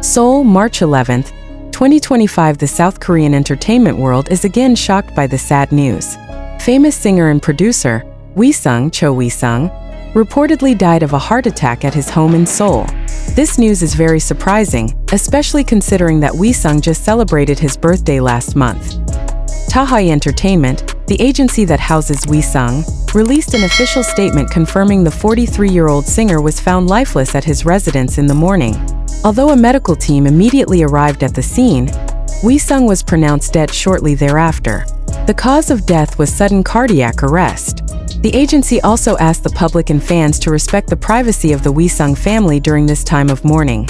Seoul, March 11, 2025. The South Korean entertainment world is again shocked by the sad news. Famous singer and producer, Wheesung, reportedly died of a heart attack at his home in Seoul. This news is very surprising, especially considering that Wheesung just celebrated his birthday last month. Tahae Entertainment, the agency that houses Wheesung, released an official statement confirming the 43-year-old singer was found lifeless at his residence in the morning. Although a medical team immediately arrived at the scene, Wheesung was pronounced dead shortly thereafter. The cause of death was sudden cardiac arrest. The agency also asked the public and fans to respect the privacy of the Wheesung family during this time of mourning.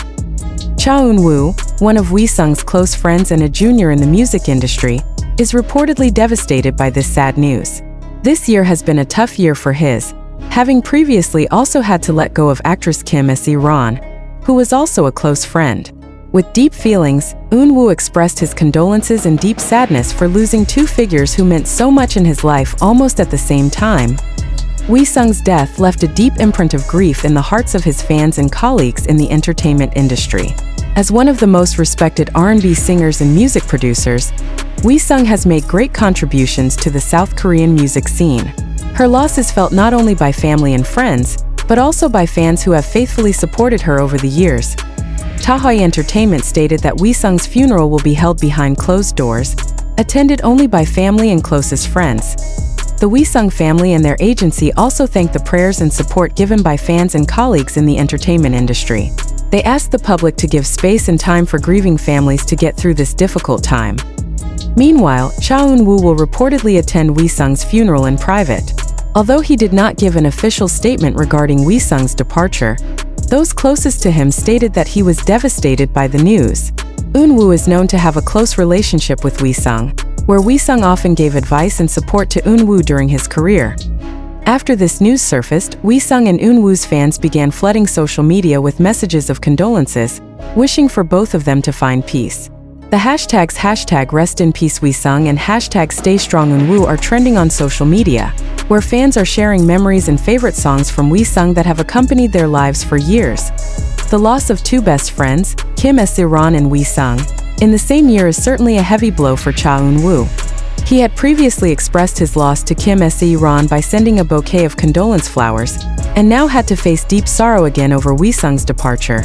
EunWoo, one of Wheesung's close friends and a junior in the music industry, is reportedly devastated by this sad news. This year has been a tough year for his, having previously also had to let go of actress Kim Se-ron, who was also a close friend. With deep feelings, EunWoo expressed his condolences and deep sadness for losing two figures who meant so much in his life almost at the same time. Wheesung's death left a deep imprint of grief in the hearts of his fans and colleagues in the entertainment industry. As one of the most respected R&B singers and music producers, Wheesung has made great contributions to the South Korean music scene. Her loss is felt not only by family and friends, but also by fans who have faithfully supported her over the years. Tahae Entertainment stated that Wheesung's funeral will be held behind closed doors, attended only by family and closest friends. The Wheesung family and their agency also thanked the prayers and support given by fans and colleagues in the entertainment industry. They asked the public to give space and time for grieving families to get through this difficult time. Meanwhile, EunWoo will reportedly attend Wheesung's funeral in private. Although he did not give an official statement regarding Wheesung's departure, those closest to him stated that he was devastated by the news. EunWoo is known to have a close relationship with Wheesung, where Wheesung often gave advice and support to EunWoo during his career. After this news surfaced, Wheesung and EunWoo's fans began flooding social media with messages of condolences, wishing for both of them to find peace. The hashtags #RestInPeaceWheesung and #StayStrongEunWoo are trending on social media, where fans are sharing memories and favorite songs from Wheesung that have accompanied their lives for years. The loss of two best friends, Kim Se-ron and Wheesung, in the same year is certainly a heavy blow for EunWoo. He had previously expressed his loss to Kim Se-ron by sending a bouquet of condolence flowers, and now had to face deep sorrow again over Wheesung's departure.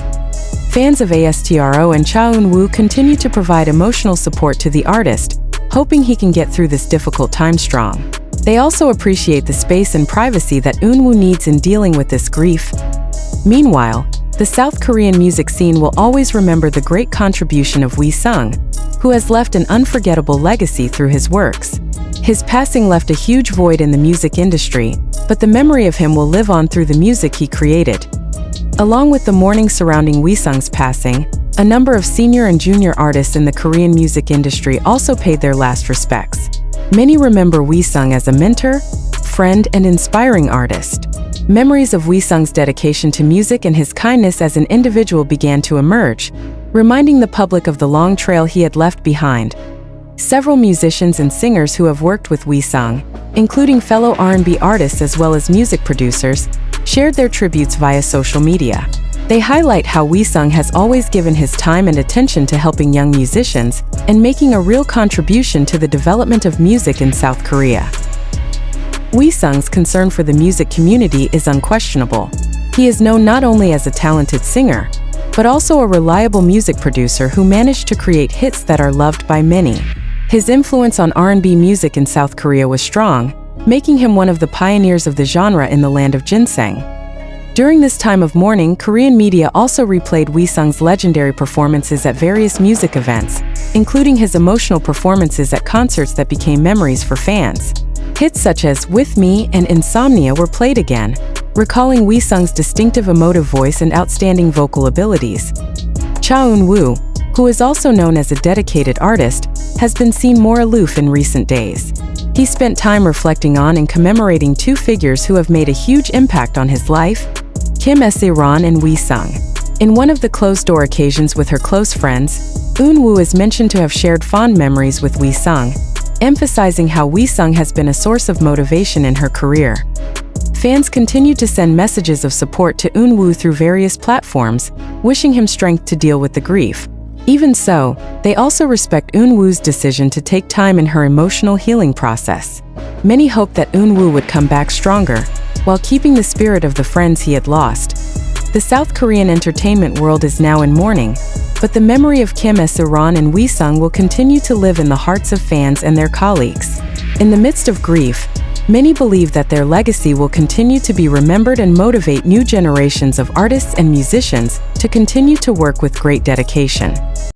Fans of ASTRO and EunWoo continue to provide emotional support to the artist, hoping he can get through this difficult time strong. They also appreciate the space and privacy that EunWoo needs in dealing with this grief. Meanwhile, the South Korean music scene will always remember the great contribution of Wheesung, who has left an unforgettable legacy through his works. His passing left a huge void in the music industry, but the memory of him will live on through the music he created. Along with the mourning surrounding Wheesung's passing, a number of senior and junior artists in the Korean music industry also paid their last respects. Many remember Wheesung as a mentor, friend, and inspiring artist. Memories of Wheesung's dedication to music and his kindness as an individual began to emerge, reminding the public of the long trail he had left behind. Several musicians and singers who have worked with Wheesung, including fellow R&B artists as well as music producers, shared their tributes via social media. They highlight how Wheesung has always given his time and attention to helping young musicians and making a real contribution to the development of music in South Korea. Wheesung's concern for the music community is unquestionable. He is known not only as a talented singer, but also a reliable music producer who managed to create hits that are loved by many. His influence on R&B music in South Korea was strong, making him one of the pioneers of the genre in the land of ginseng. During this time of mourning, Korean media also replayed Wheesung's legendary performances at various music events, including his emotional performances at concerts that became memories for fans. Hits such as With Me and Insomnia were played again, recalling Wheesung's distinctive emotive voice and outstanding vocal abilities. EunWoo, who is also known as a dedicated artist, has been seen more aloof in recent days. He spent time reflecting on and commemorating two figures who have made a huge impact on his life, Kim Se-ron and Wheesung. In one of the closed-door occasions with her close friends, EunWoo is mentioned to have shared fond memories with Wheesung, emphasizing how Wheesung has been a source of motivation in her career. Fans continue to send messages of support to EunWoo through various platforms, wishing him strength to deal with the grief. Even so, they also respect EunWoo's decision to take time in her emotional healing process. Many hoped that EunWoo would come back stronger, while keeping the spirit of the friends he had lost. The South Korean entertainment world is now in mourning, but the memory of Kim Se-ron and Wheesung will continue to live in the hearts of fans and their colleagues. In the midst of grief, many believe that their legacy will continue to be remembered and motivate new generations of artists and musicians to continue to work with great dedication.